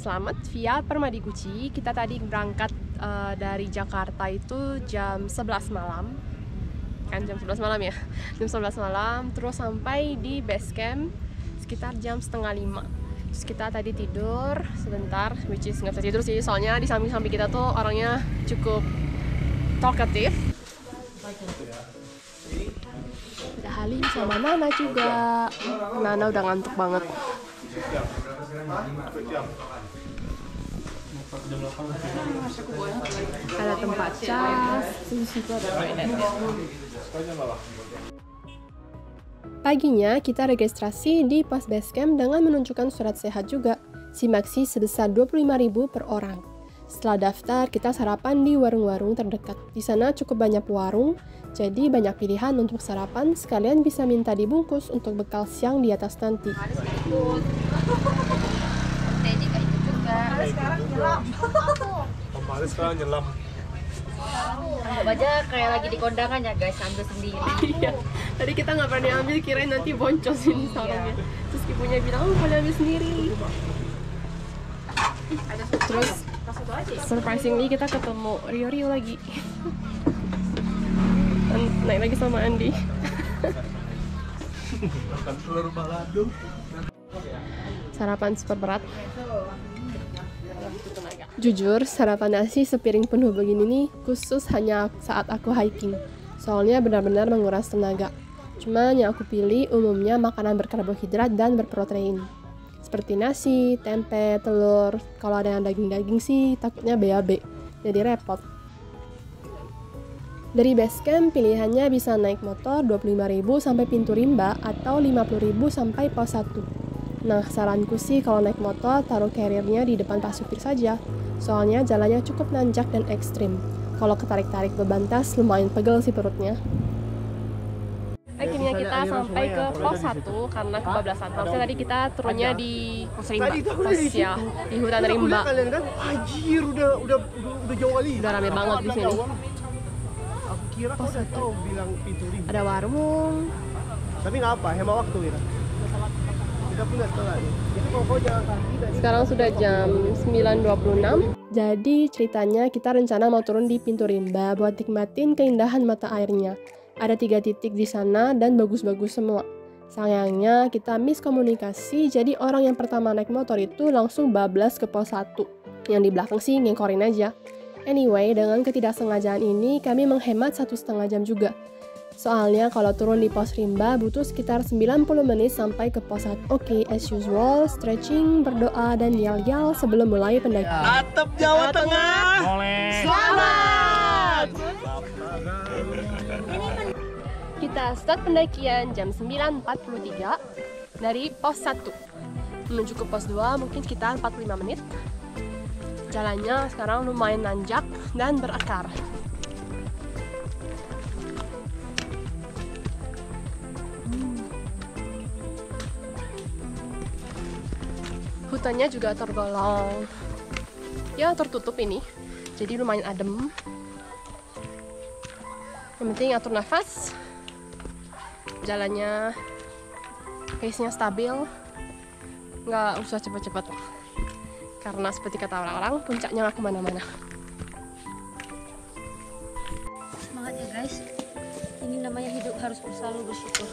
selamat via Permadi Guci. Kita tadi berangkat dari Jakarta itu jam 11 malam. Kan jam 11 malam ya? Jam 11 malam, terus sampai di base camp sekitar jam setengah 5. Terus kita tadi tidur sebentar, which is nggak bisa tidur sih, soalnya di samping-samping kita tuh orangnya cukup talkative. Ada Halim sama Nana juga. Nana udah ngantuk banget. Ada tempat cas, di situ ada toiletnya. Paginya kita registrasi di pos base camp dengan menunjukkan surat sehat juga, SIMAKSI sebesar 25.000 per orang. Setelah daftar, kita sarapan di warung-warung terdekat. Di sana cukup banyak warung, jadi banyak pilihan untuk sarapan, sekalian bisa minta dibungkus untuk bekal siang di atas nanti. Kemarin sekarang nyelam. Anggap aja kayak lagi di kondangan ya guys, ambil sendiri. Iya, tadi kita nggak pernah diambil, kirain nanti boncos ini sarungnya. Terus ibunya bilang, oh boleh ambil sendiri. Terus surprisingly kita ketemu Rio lagi. Naik lagi sama Andi. Makan telur balado. Sarapan super berat. Jujur, sarapan nasi sepiring penuh begini nih khusus hanya saat aku hiking. Soalnya benar-benar menguras tenaga. Cuman yang aku pilih umumnya makanan berkarbohidrat dan berprotein. Seperti nasi, tempe, telur. Kalau ada yang daging-daging sih takutnya BAB. Jadi repot. Dari base camp pilihannya bisa naik motor 25.000 sampai pintu rimba atau 50.000 sampai pos 1. Nah, saranku sih kalau naik motor taruh carrier-nya di depan pas supir saja. Soalnya jalannya cukup nanjak dan ekstrim. Kalau ketarik-tarik beban tas lumayan pegel sih perutnya. Akhirnya kita sampai ke pos 1 karena kebablasan. Maksudnya tadi kita turunnya di pos rimba, pos ya, di hutan rimba. Kalian kan, anjir udah jauh kali. Udah rame banget di sini. Aku kira kau udah tahu bilang pintu rimba. Ada warung. Tapi nggak apa, hemat waktu kita. Kita pun nggak telat. Itu kau jangan kaki dari. Sekarang sudah jam 9.26. Jadi ceritanya kita rencana mau turun di pintu rimba buat nikmatin keindahan mata airnya. Ada 3 titik di sana dan bagus-bagus semua. Sayangnya kita miskomunikasi, jadi orang yang pertama naik motor itu langsung bablas ke pos 1. Yang di belakang sih ngengkorin aja. Anyway, dengan ketidaksengajaan ini kami menghemat 1,5 jam juga. Soalnya kalau turun di pos rimba butuh sekitar 90 menit sampai ke pos 1. Oke, as usual, stretching, berdoa, dan yel-yel sebelum mulai pendakian. Atap Jawa Tengah. Selamat. Kita start pendakian jam 9.43 dari pos 1 menuju ke pos 2 mungkin sekitar 45 menit. Jalannya sekarang lumayan nanjak dan berakar. Hutannya juga tergolong ya tertutup ini, jadi lumayan adem. Yang penting atur nafas, jalannya pace-nya stabil, nggak usah cepet-cepet karena seperti kata orang-orang puncaknya nggak kemana-mana. Semangat ya guys, ini namanya hidup, harus selalu bersyukur.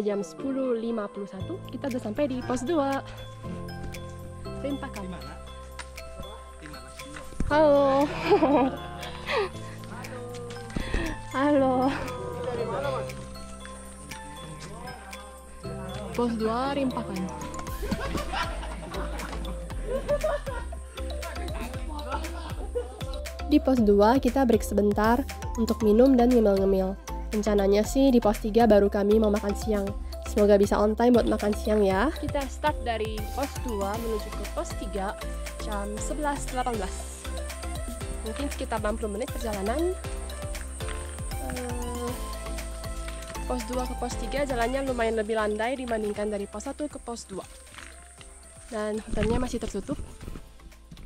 Jam 10.51 kita udah sampai di pos 2 Rimpakan. Halo. Halo. Pos 2 Rimpakan. Di pos 2 kita break sebentar untuk minum dan ngemil-ngemil. Rencananya sih di pos 3 baru kami mau makan siang. Semoga bisa on time buat makan siang ya. Kita start dari pos 2 menuju ke pos 3 jam 11.18. Mungkin sekitar 60 menit perjalanan. Pos 2 ke pos 3 jalannya lumayan lebih landai dibandingkan dari pos 1 ke pos 2. Dan hutannya masih tertutup,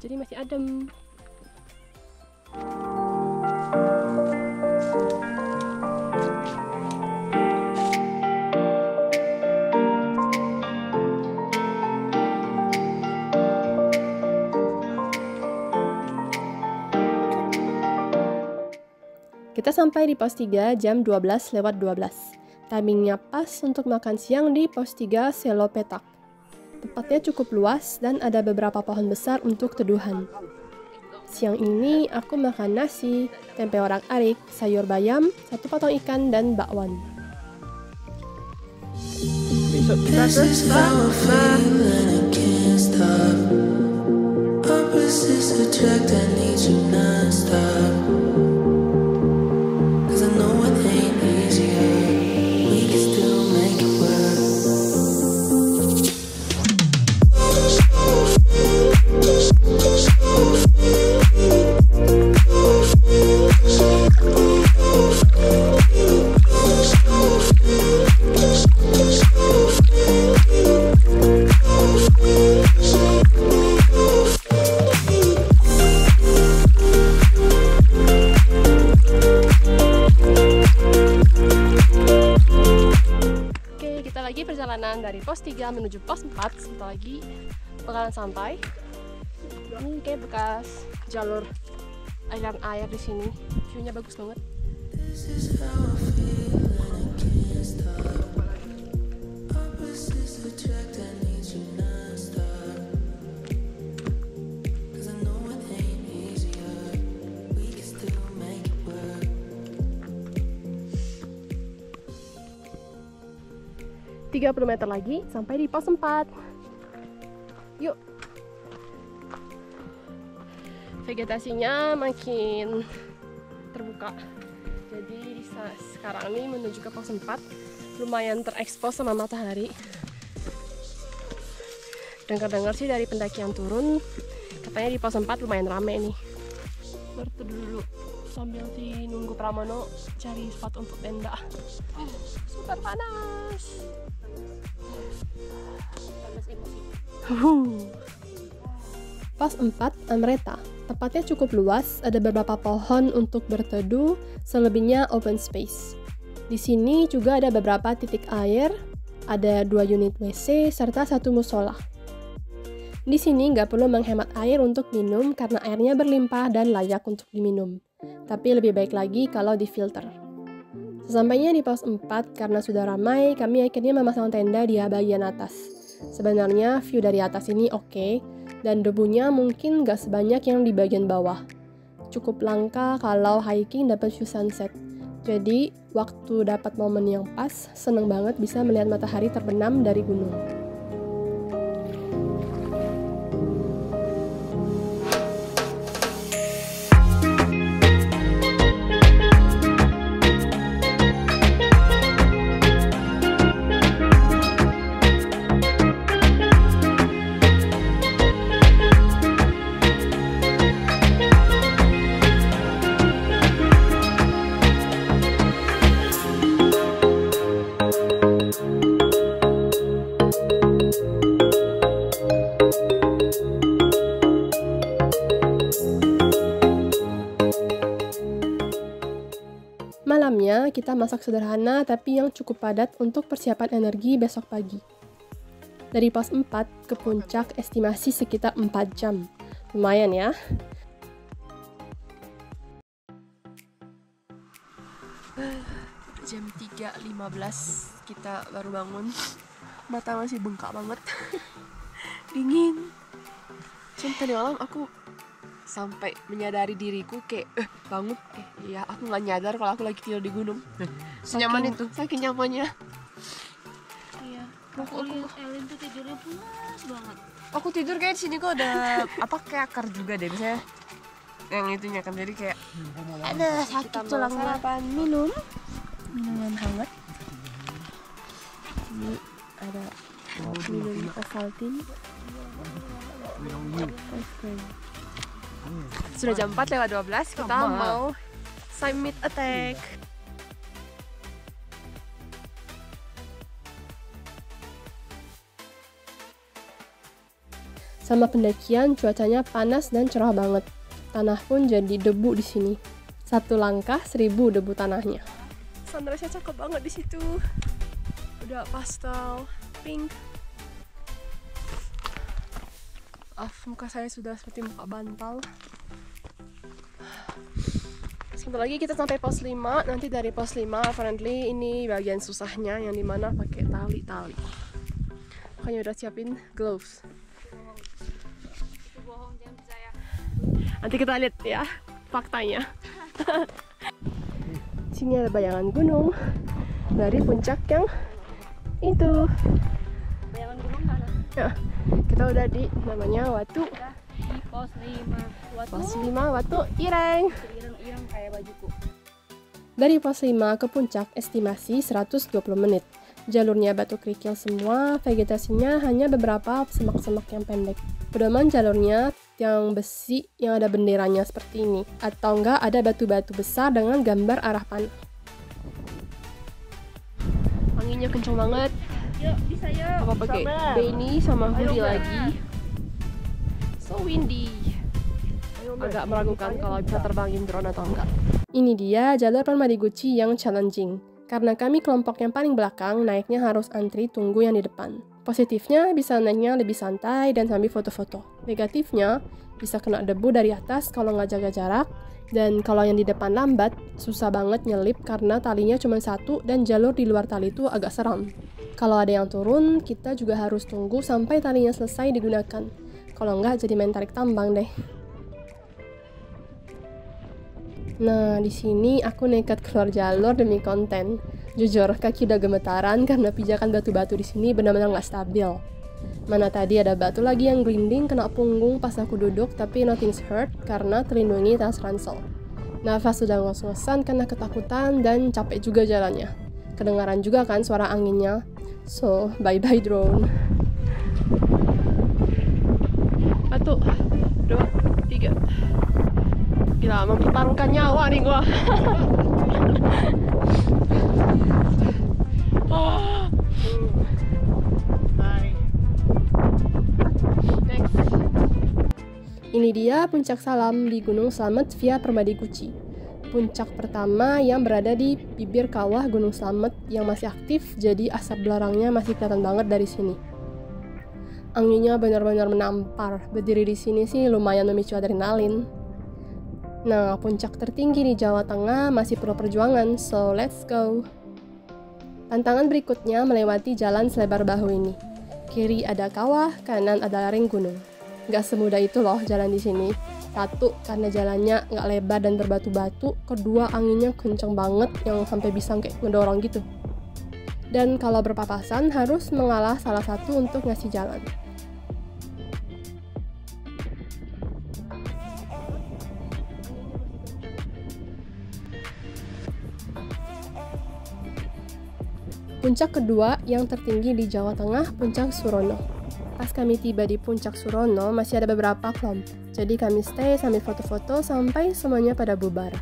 jadi masih adem. Kita sampai di pos 3 jam 12:12. Timingnya pas untuk makan siang di pos 3 Selo Petak. Tempatnya cukup luas dan ada beberapa pohon besar untuk teduhan. Siang ini aku makan nasi, tempe orak-arik, sayur bayam, 1 potong ikan, dan bakwan. Besok kita perjalanan dari pos 3 menuju pos 4. Sebentar lagi bakalan sampai. Ini kayak bekas jalur aliran air di sini. View-nya bagus banget. Tiga 30 meter lagi sampai di pos 4. Yuk. Vegetasinya makin terbuka. Jadi sekarang ini menuju ke pos 4 lumayan terekspos sama matahari. Dengar-dengar sih dari pendaki yang turun, katanya di pos 4 lumayan rame nih. Berteduh dulu sambil nunggu Pramono cari spot untuk tenda. Super panas. Pos 4 Amreta. Tempatnya cukup luas, ada beberapa pohon untuk berteduh, selebihnya open space. Di sini juga ada beberapa titik air, ada 2 unit WC, serta 1 musola. Di sini nggak perlu menghemat air untuk minum karena airnya berlimpah dan layak untuk diminum. Tapi lebih baik lagi kalau difilter. Sesampainya di pos 4, karena sudah ramai, kami akhirnya memasang tenda di bagian atas. Sebenarnya view dari atas ini oke, dan debunya mungkin nggak sebanyak yang di bagian bawah. Cukup langka kalau hiking dapat view sunset. Jadi, waktu dapat momen yang pas, seneng banget bisa melihat matahari terbenam dari gunung. Malamnya kita masak sederhana tapi yang cukup padat untuk persiapan energi besok pagi. Dari pos 4 ke puncak estimasi sekitar 4 jam. Lumayan ya. Jam 3.15 kita baru bangun. Mata masih bengkak banget. Dingin. Cuma tadi malam aku sampai menyadari diriku kayak bangun iya aku nggak nyadar kalau aku lagi tidur di gunung. Senyaman itu, saking nyamannya. Iya. Aku lihat Elin tuh tidurnya pulas banget. Aku tidur kayak di sini kok ada apa kayak akar juga deh misalnya yang itunya kan, jadi kayak ada sakit tulangnya. Sarapan minuman hangat. Ini ada minum Ovaltine. Ice cream. Sudah jam 4:12, kita mau summit attack. Sama pendakian, cuacanya panas dan cerah banget. Tanah pun jadi debu di sini. Satu langkah 1000 debu tanahnya. Sunrise-nya cakep banget di situ. Udah pastel pink. Muka saya sudah seperti muka bantal. Sebentar lagi kita sampai pos 5. Nanti dari pos 5 apparently ini bagian susahnya, yang dimana pakai tali-tali. Makanya udah siapin gloves. Nanti kita lihat ya faktanya. Sini ada bayangan gunung dari puncak yang itu. Bayangan gunung mana? Ya, kita udah di namanya Watu. Di pos 5. Pos 5 Watu Ireng. Ireng-ireng kayak bajuku. Dari pos 5 ke puncak estimasi 120 menit. Jalurnya batu kerikil semua, vegetasinya hanya beberapa semak-semak yang pendek. Pedoman jalurnya tiang besi yang ada benderanya seperti ini, atau enggak ada batu-batu besar dengan gambar arah panah. Anginnya kencang banget. Yuk, bisa yuk. Apa pakai beanie sama hoodie lagi. So windy. Agak meragukan kalau bisa terbangin drone atau enggak. Ini dia jalur Permadi Gucci yang challenging. Karena kami kelompok yang paling belakang, naiknya harus antri tunggu yang di depan. Positifnya bisa naiknya lebih santai dan sambil foto-foto. Negatifnya bisa kena debu dari atas kalau nggak jaga jarak. Dan kalau yang di depan lambat, susah banget nyelip karena talinya cuma satu dan jalur di luar tali itu agak seram. Kalau ada yang turun, kita juga harus tunggu sampai talinya selesai digunakan. Kalau nggak jadi main tarik tambang deh. Nah, di sini aku nekat keluar jalur demi konten. Jujur, kaki udah gemetaran karena pijakan batu-batu di sini benar-benar nggak stabil. Mana tadi ada batu lagi yang gelinding kena punggung pas aku duduk, tapi nothing's hurt karena terlindungi tas ransel. Nafas sudah ngos-ngosan karena ketakutan dan capek juga jalannya. Kedengaran juga kan suara anginnya. So, bye-bye drone. 1, 2, 3. Gila, mempertaruhkan nyawa nih gua. Oh. Next. Ini dia puncak Salam di Gunung Slamet via Permadi Gucci. Puncak pertama yang berada di bibir kawah Gunung Slamet yang masih aktif, jadi asap belerangnya masih kelihatan banget dari sini. Anginnya benar-benar menampar. Berdiri di sini sih lumayan memicu adrenalin. Nah, puncak tertinggi di Jawa Tengah masih perlu perjuangan, so let's go. Tantangan berikutnya melewati jalan selebar bahu ini. Kiri ada kawah, kanan ada lereng gunung. Gak semudah itu loh jalan di sini. Satu, karena jalannya gak lebar dan berbatu-batu. Kedua, anginnya kenceng banget yang sampai bisa kayak ngedorong gitu. Dan kalau berpapasan harus mengalah salah satu untuk ngasih jalan. Puncak kedua yang tertinggi di Jawa Tengah, Puncak Surono. Pas kami tiba di Puncak Surono, masih ada beberapa kelompok. Jadi kami stay sambil foto-foto sampai semuanya pada bubar.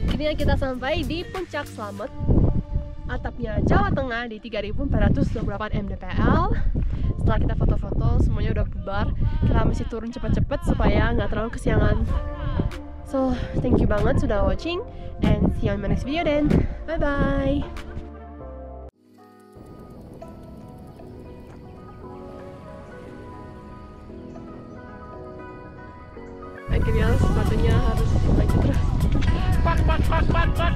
Akhirnya kita sampai di Puncak Slamet. Atapnya Jawa Tengah di 3428 mdpl. Setelah kita foto-foto, semuanya udah bubar. Kita mesti turun cepet-cepet supaya nggak terlalu kesiangan. So, thank you banget sudah watching, and see you on my next video then. Bye-bye! Akhirnya sepatunya harus lanjut terus. Pak.